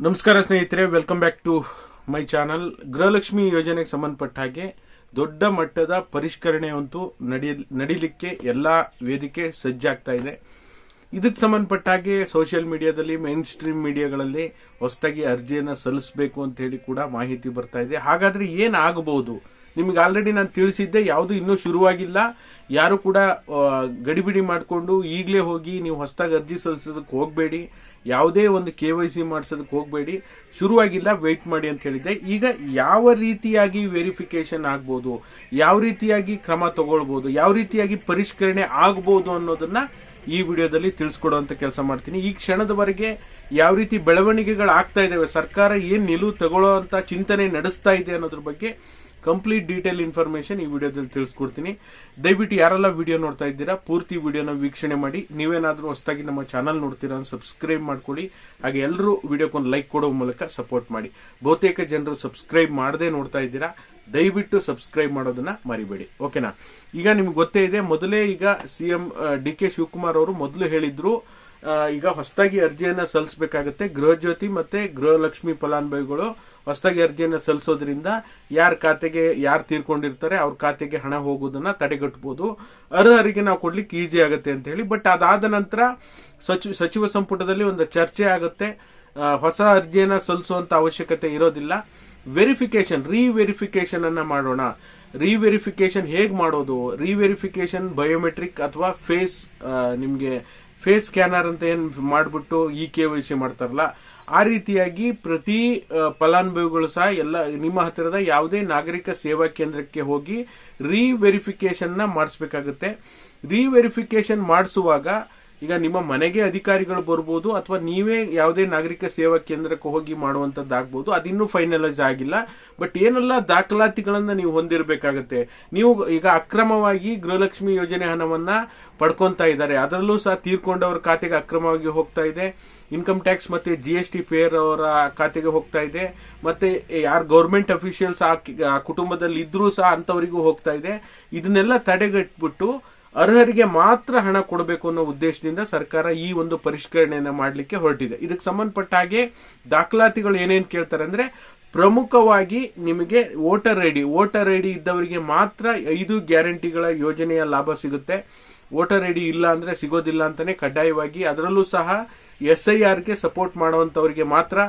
ನಮಸ್ಕಾರ ಸ್ನೇಹಿತರೆ, welcome back to my channel. Gruhalakshmi ಯೋಜನೆಗೆ ಸಂಬಂಧಪಟ್ಟ ಹಾಗೆ ದೊಡ್ಡ ಮಟ್ಟದ ಪರಿಷ್ಕರಣೆ ಅಂತೂ ನಡೀಲಿಕ್ಕೆ ಎಲ್ಲಾ ವೇದಿಕೆ ಸಜ್ಜಾಗ್ತಾ ಇದೆ. ಇದಕ್ಕೆ ಸಂಬಂಧಪಟ್ಟ ಹಾಗೆ ಸೋಷಿಯಲ್ ಮೀಡಿಯಾದಲ್ಲಿ, ಮೈನ್ ಸ್ಟ್ರೀಮ್ ಮೀಡಿಯಾಗಳಲ್ಲಿ ಹೊಸದಾಗಿ ಅರ್ಜಿಯನ್ನು ಸಲ್ಲಿಸಬೇಕು ಅಂತ ಹೇಳಿ ಕೂಡ ಮಾಹಿತಿ ಬರ್ತಾ ಇದೆ. ಹಾಗಾದ್ರೆ ಏನಾಗಬಹುದು? ನಿಮಗೆ ಆಲ್ರೆಡಿ ನಾನು ತಿಳಿಸಿದ್ದೆ, ಯಾವುದು ಇನ್ನೂ ಶುರುವಾಗಿಲ್ಲ. ಯಾರು ಕೂಡ ಗಡಿಬಿಡಿ ಮಾಡಿಕೊಂಡು ಈಗಲೇ ಹೋಗಿ ನೀವು ಹೊಸದಾಗಿ ಅರ್ಜಿ ಸಲ್ಲಿಸೋದಕ್ಕೆ ಹೋಗಬೇಡಿ. ಯಾವುದೇ ಒಂದು KYC ಮಾಡಿಸೋದಕ್ಕೆ ಹೋಗಬೇಡಿ. ಶುರುವಾಗಿಲ್ಲ, ವೆಯ್ಟ್ ಮಾಡಿ ಅಂತ ಹೇಳಿದ್ದೆ. ಈಗ ಯಾವ ರೀತಿಯಾಗಿ ವೆರಿಫಿಕೇಶನ್ ಆಗ್ಬೋದು, ಯಾವ ರೀತಿಯಾಗಿ ಕ್ರಮ ತಗೊಳ್ಬಹುದು, ಯಾವ ರೀತಿಯಾಗಿ ಪರಿಷ್ಕರಣೆ ಆಗಬಹುದು ಅನ್ನೋದನ್ನ ಈ ವಿಡಿಯೋದಲ್ಲಿ ತಿಳಿಸ್ಕೊಡುವಂತ ಕೆಲಸ ಮಾಡ್ತೀನಿ. ಈ ಕ್ಷಣದವರೆಗೆ ಯಾವ ರೀತಿ ಬೆಳವಣಿಗೆಗಳು ಆಗ್ತಾ ಇದಾವೆ, ಸರ್ಕಾರ ಏನ್ ನಿಲುವು ತಗೊಳ್ಳೋ ಅಂತ ಚಿಂತನೆ ನಡೆಸ್ತಾ ಇದೆ ಅನ್ನೋದ್ರ ಬಗ್ಗೆ ಕಂಪ್ಲೀಟ್ ಡೀಟೇಲ್ ಇನ್ಫಾರ್ಮೇಶನ್ ಈ ವಿಡಿಯೋದಲ್ಲಿ ತಿಳಿಸ್ಕೊಡ್ತೀನಿ. ದಯವಿಟ್ಟು ಯಾರೆಲ್ಲ ವಿಡಿಯೋ ನೋಡ್ತಾ ಇದ್ದೀರಾ ಪೂರ್ತಿ ವಿಡಿಯೋನ ವೀಕ್ಷಣೆ ಮಾಡಿ. ನೀವೇನಾದ್ರೂ ಹೊಸದಾಗಿ ನಮ್ಮ ಚಾನಲ್ ನೋಡ್ತೀರಾ ಸಬ್ಸ್ಕ್ರೈಬ್ ಮಾಡ್ಕೊಳ್ಳಿ. ಹಾಗೆ ಎಲ್ಲರೂ ವಿಡಿಯೋಕ್ಕೊಂದು ಲೈಕ್ ಕೊಡೋ ಮೂಲಕ ಸಪೋರ್ಟ್ ಮಾಡಿ. ಬಹುತೇಕ ಜನರು ಸಬ್ಸ್ಕ್ರೈಬ್ ಮಾಡದೆ ನೋಡ್ತಾ ಇದ್ದೀರಾ, ದಯವಿಟ್ಟು ಸಬ್ಸ್ಕ್ರೈಬ್ ಮಾಡೋದನ್ನ ಮರಿಬೇಡಿ. ಓಕೆನಾ? ಈಗ ನಿಮ್ಗೆ ಗೊತ್ತೇ ಇದೆ, ಮೊದಲೇ ಈಗ CM DK ಶಿವಕುಮಾರ್ ಅವರು ಮೊದಲು ಹೇಳಿದ್ರು, ಈಗ ಹೊಸದಾಗಿ ಅರ್ಜಿಯನ್ನ ಸಲ್ಲಿಸಬೇಕಾಗುತ್ತೆ. ಗೃಹ ಜ್ಯೋತಿ ಮತ್ತೆ ಗೃಹಲಕ್ಷ್ಮಿ ಫಲಾನುಭವಿಗಳು ಹೊಸದಾಗಿ ಅರ್ಜಿಯನ್ನ ಸಲ್ಲಿಸೋದ್ರಿಂದ ಯಾರ ಖಾತೆಗೆ ಯಾರು ತೀರ್ಕೊಂಡಿರ್ತಾರೆ ಅವ್ರ ಖಾತೆಗೆ ಹಣ ಹೋಗೋದನ್ನ ತಡೆಗಟ್ಟಬಹುದು, ಅರ್ಹರಿಗೆ ನಾವು ಕೊಡ್ಲಿಕ್ಕೆ ಈಜಿ ಆಗುತ್ತೆ ಅಂತ ಹೇಳಿ. ಬಟ್ ಅದಾದ ನಂತರ ಸಚಿವ ಸಂಪುಟದಲ್ಲಿ ಒಂದು ಚರ್ಚೆ ಆಗುತ್ತೆ. ಹೊಸ ಅರ್ಜಿಯನ್ನ ಸಲ್ಲಿಸುವಂತ ಅವಶ್ಯಕತೆ ಇರೋದಿಲ್ಲ. ರೀವೆರಿಫಿಕೇಶನ್ ಅನ್ನ ಮಾಡೋಣ. ರೀವೆರಿಫಿಕೇಶನ್ ಹೇಗ್ ಮಾಡೋದು? ರೀವೆರಿಫಿಕೇಶನ್ ಬಯೋಮೆಟ್ರಿಕ್ ಅಥವಾ ನಿಮ್ಗೆ ಫೇಸ್ ಸ್ಕ್ಯಾನರ್ ಅಂತ ಏನ್ ಮಾಡ್ಬಿಟ್ಟು KYC ಮಾಡ್ತಾರಲ್ಲ, ಆ ರೀತಿಯಾಗಿ ಪ್ರತಿ ಫಲಾನುಭವಿಗಳು ಸಹ ಎಲ್ಲ ನಿಮ್ಮ ಹತ್ತಿರದ ಯಾವುದೇ ನಾಗರಿಕ ಸೇವಾ ಕೇಂದ್ರಕ್ಕೆ ಹೋಗಿ ರೀವೆರಿಫಿಕೇಶನ್ ನ ಮಾಡಿಸಬೇಕಾಗುತ್ತೆ. ರೀವೆರಿಫಿಕೇಶನ್ ಮಾಡಿಸುವಾಗ ಈಗ ನಿಮ್ಮ ಮನೆಗೆ ಅಧಿಕಾರಿಗಳು ಬರ್ಬೋದು, ಅಥವಾ ನೀವೇ ಯಾವುದೇ ನಾಗರಿಕ ಸೇವಾ ಕೇಂದ್ರಕ್ಕೆ ಹೋಗಿ ಮಾಡುವಂತದ್ದಾಗಬಹುದು. ಅದಿನ್ನೂ ಫೈನಲೈಸ್ ಆಗಿಲ್ಲ. ಬಟ್ ಏನೆಲ್ಲ ದಾಖಲಾತಿಗಳನ್ನ ನೀವು ಹೊಂದಿರಬೇಕಾಗತ್ತೆ. ನೀವು ಈಗ ಅಕ್ರಮವಾಗಿ ಗೃಹಲಕ್ಷ್ಮಿ ಯೋಜನೆ ಹಣವನ್ನ ಪಡ್ಕೊಂತಾ ಇದ್ದಾರೆ, ಅದರಲ್ಲೂ ಸಹ ತೀರ್ಕೊಂಡವರ ಖಾತೆಗೆ ಅಕ್ರಮವಾಗಿ ಹೋಗ್ತಾ ಇದೆ. ಇನ್ಕಮ್ ಟ್ಯಾಕ್ಸ್ ಮತ್ತೆ GST ಪೇಯರ್ ಅವರ ಖಾತೆಗೆ ಹೋಗ್ತಾ ಇದೆ. ಮತ್ತೆ ಯಾರು ಗವರ್ಮೆಂಟ್ ಅಫಿಷಿಯಲ್ಸ್ ಆ ಕುಟುಂಬದಲ್ಲಿ ಇದ್ರೂ ಸಹ ಅಂತವರಿಗೂ ಹೋಗ್ತಾ ಇದೆ. ಇದನ್ನೆಲ್ಲ ತಡೆಗಟ್ಬಿಟ್ಟು ಅರ್ಹರಿಗೆ ಮಾತ್ರ ಹಣ ಕೊಡಬೇಕು ಅನ್ನೋ ಉದ್ದೇಶದಿಂದ ಸರ್ಕಾರ ಈ ಒಂದು ಪರಿಷ್ಕರಣೆಯನ್ನ ಮಾಡಲಿಕ್ಕೆ ಹೊರಟಿದೆ. ಇದಕ್ಕೆ ಸಂಬಂಧಪಟ್ಟ ಹಾಗೆ ದಾಖಲಾತಿಗಳು ಏನೇನ್ ಕೇಳ್ತಾರೆ ಅಂದ್ರೆ, ಪ್ರಮುಖವಾಗಿ ನಿಮಗೆ ವೋಟರ್ ಐಡಿ ಇದ್ದವರಿಗೆ ಮಾತ್ರ 5 ಗ್ಯಾರಂಟಿಗಳ ಯೋಜನೆಯ ಲಾಭ ಸಿಗುತ್ತೆ. ವೋಟರ್ ಐಡಿ ಇಲ್ಲ ಅಂದ್ರೆ ಸಿಗೋದಿಲ್ಲ ಅಂತಾನೆ ಕಡ್ಡಾಯವಾಗಿ. ಅದರಲ್ಲೂ ಸಹ SIR ಗೆ ಸಪೋರ್ಟ್ ಮಾಡುವಂತವರಿಗೆ ಮಾತ್ರ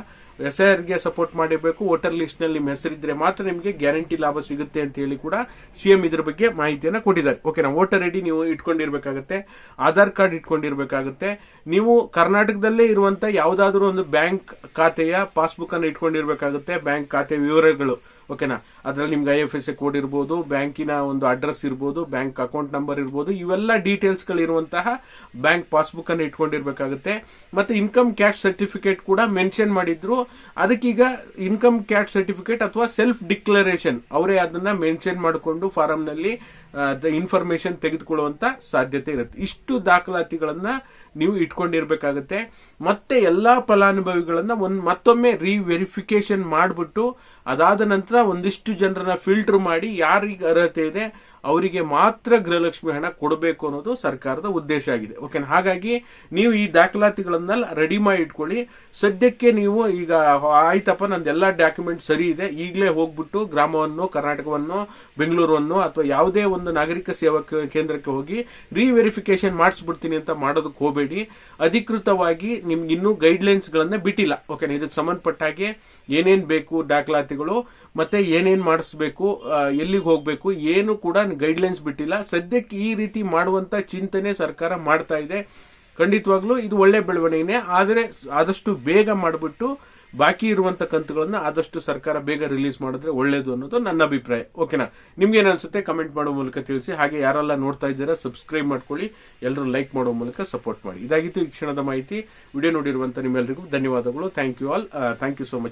SIR ಗೆ ಸಪೋರ್ಟ್ ಮಾಡಬೇಕು. ವೋಟರ್ ಲಿಸ್ಟ್ ನಲ್ಲಿ ನಿಮ್ಮ ಹೆಸರಿದ್ರೆ ಮಾತ್ರ ನಿಮಗೆ ಗ್ಯಾರಂಟಿ ಲಾಭ ಸಿಗುತ್ತೆ ಅಂತ ಹೇಳಿ ಕೂಡ CM ಇದ್ರ ಬಗ್ಗೆ ಮಾಹಿತಿಯನ್ನ ಕೊಟ್ಟಿದ್ದಾರೆ. ಓಕೆನಾ? ವೋಟರ್ ಐಡಿ ನೀವು ಇಟ್ಕೊಂಡಿರ್ಬೇಕಾಗುತ್ತೆ, ಆಧಾರ್ ಕಾರ್ಡ್ ಇಟ್ಕೊಂಡಿರ್ಬೇಕಾಗುತ್ತೆ. ನೀವು ಕರ್ನಾಟಕದಲ್ಲೇ ಇರುವಂತ ಯಾವುದಾದ್ರೂ ಒಂದು ಬ್ಯಾಂಕ್ ಖಾತೆಯ ಪಾಸ್ಬುಕ್ ಅನ್ನು ಇಟ್ಕೊಂಡಿರ್ಬೇಕಾಗುತ್ತೆ. ಬ್ಯಾಂಕ್ ಖಾತೆ ವಿವರಗಳು, ಓಕೆನಾ? ಅದ್ರಲ್ಲಿ ನಿಮ್ಗೆ IFSC ಕೋಡ್ ಇರಬಹುದು, ಬ್ಯಾಂಕಿನ ಒಂದು ಅಡ್ರೆಸ್ ಇರಬಹುದು, ಬ್ಯಾಂಕ್ ಅಕೌಂಟ್ ನಂಬರ್ ಇರಬಹುದು. ಇವೆಲ್ಲ ಡೀಟೇಲ್ಸ್ ಗಳಿರುವಂತಹ ಬ್ಯಾಂಕ್ ಪಾಸ್ಬುಕ್ ಅನ್ನು ಇಟ್ಕೊಂಡಿರ್ಬೇಕಾಗುತ್ತೆ. ಮತ್ತೆ ಇನ್ಕಮ್ ಕ್ಯಾಶ್ ಸರ್ಟಿಫಿಕೇಟ್ ಕೂಡ ಮೆನ್ಷನ್ ಮಾಡಿದ್ರು. ಅದಕ್ಕೀಗ ಇನ್ಕಮ್ ಕ್ಯಾಶ್ ಸರ್ಟಿಫಿಕೇಟ್ ಅಥವಾ ಸೆಲ್ಫ್ ಡಿಕ್ಲರೇಷನ್ ಅವರೇ ಅದನ್ನ ಮೆನ್ಷನ್ ಮಾಡಿಕೊಂಡು ಫಾರಂ ನಲ್ಲಿ ಇನ್ಫಾರ್ಮೇಶನ್ ತೆಗೆದುಕೊಳ್ಳುವಂತ ಸಾಧ್ಯತೆ ಇರುತ್ತೆ. ಇಷ್ಟು ದಾಖಲಾತಿಗಳನ್ನ ನೀವು ಇಟ್ಕೊಂಡಿರ್ಬೇಕಾಗುತ್ತೆ. ಮತ್ತೆ ಎಲ್ಲಾ ಫಲಾನುಭವಿಗಳನ್ನ ಮತ್ತೊಮ್ಮೆ ರೀವೆರಿಫಿಕೇಶನ್ ಮಾಡಿಬಿಟ್ಟು ಅದಾದ ನಂತರ ಒಂದಿಷ್ಟು ಜನರನ್ನ ಫಿಲ್ಟರ್ ಮಾಡಿ ಯಾರಿಗೆ ಅರ್ಹತೆ ಇದೆ ಅವರಿಗೆ ಮಾತ್ರ ಗೃಹಲಕ್ಷ್ಮಿ ಹಣ ಕೊಡಬೇಕು ಅನ್ನೋದು ಸರ್ಕಾರದ ಉದ್ದೇಶ ಆಗಿದೆ. ಓಕೆ? ಹಾಗಾಗಿ ನೀವು ಈ ದಾಖಲಾತಿಗಳನ್ನ ರೆಡಿ ಮಾಡಿ ಇಟ್ಕೊಳ್ಳಿ. ಸದ್ಯಕ್ಕೆ ನೀವು ಈಗ ಆಯ್ತಪ್ಪ, ನಂದೆಲ್ಲಾ ಡಾಕ್ಯುಮೆಂಟ್ ಸರಿ ಇದೆ, ಈಗಲೇ ಹೋಗ್ಬಿಟ್ಟು ಗ್ರಾಮವನ್ನು, ಕರ್ನಾಟಕವನ್ನು, ಬೆಂಗಳೂರನ್ನು ಅಥವಾ ಯಾವುದೇ ಒಂದು ನಾಗರಿಕ ಸೇವಾ ಕೇಂದ್ರಕ್ಕೆ ಹೋಗಿ ರೀವೆರಿಫಿಕೇಶನ್ ಮಾಡಿಸ್ಬಿಡ್ತೀನಿ ಅಂತ ಮಾಡೋದಕ್ಕೆ ಹೋಗಬೇಡಿ. ಅಧಿಕೃತವಾಗಿ ನಿಮ್ಗೆ ಇನ್ನೂ ಗೈಡ್ಲೈನ್ಸ್ ಗಳನ್ನ ಬಿಟ್ಟಿಲ್ಲ. ಓಕೆ? ಇದಕ್ಕೆ ಸಂಬಂಧಪಟ್ಟ ಹಾಗೆ ಏನೇನ್ ಬೇಕು ದಾಖಲಾತಿಗಳು, ಮತ್ತೆ ಏನೇನ್ ಮಾಡಿಸ್ಬೇಕು, ಎಲ್ಲಿಗೆ ಹೋಗ್ಬೇಕು, ಏನು ಕೂಡ ಗೈಡ್ಲೈನ್ಸ್ ಬಿಟ್ಟಿಲ್ಲ. ಸದ್ಯಕ್ಕೆ ಈ ರೀತಿ ಮಾಡುವಂತ ಚಿಂತನೆ ಸರ್ಕಾರ ಮಾಡ್ತಾ ಇದೆ. ಖಂಡಿತವಾಗ್ಲೂ ಇದು ಒಳ್ಳೆ ಬೆಳವಣಿಗೆ. ಆದರೆ ಆದಷ್ಟು ಬೇಗ ಮಾಡಿಬಿಟ್ಟು ಬಾಕಿ ಇರುವಂತ ಕಂತುಗಳನ್ನ ಆದಷ್ಟು ಸರ್ಕಾರ ಬೇಗ ರಿಲೀಸ್ ಮಾಡಿದ್ರೆ ಒಳ್ಳೇದು ಅನ್ನೋದು ನನ್ನ ಅಭಿಪ್ರಾಯ. ಓಕೆನಾ? ನಿಮ್ಗೆ ಏನ್ಸುತ್ತೆ ಕಮೆಂಟ್ ಮಾಡೋ ಮೂಲಕ ತಿಳಿಸಿ. ಹಾಗೆ ಯಾರೆಲ್ಲ ನೋಡ್ತಾ ಇದ್ದೀರಾ ಸಬ್ಸ್ಕ್ರೈಬ್ ಮಾಡ್ಕೊಳ್ಳಿ, ಎಲ್ಲರೂ ಲೈಕ್ ಮಾಡೋ ಮೂಲಕ ಸಪೋರ್ಟ್ ಮಾಡಿ. ಇದಾಗಿತ್ತು ಈ ಕ್ಷಣದ ಮಾಹಿತಿ. ವಿಡಿಯೋ ನೋಡಿರುವಂತ ನಿಮ್ಮೆಲ್ಲರಿಗೂ ಧನ್ಯವಾದಗಳು. Thank you all. Thank you so much.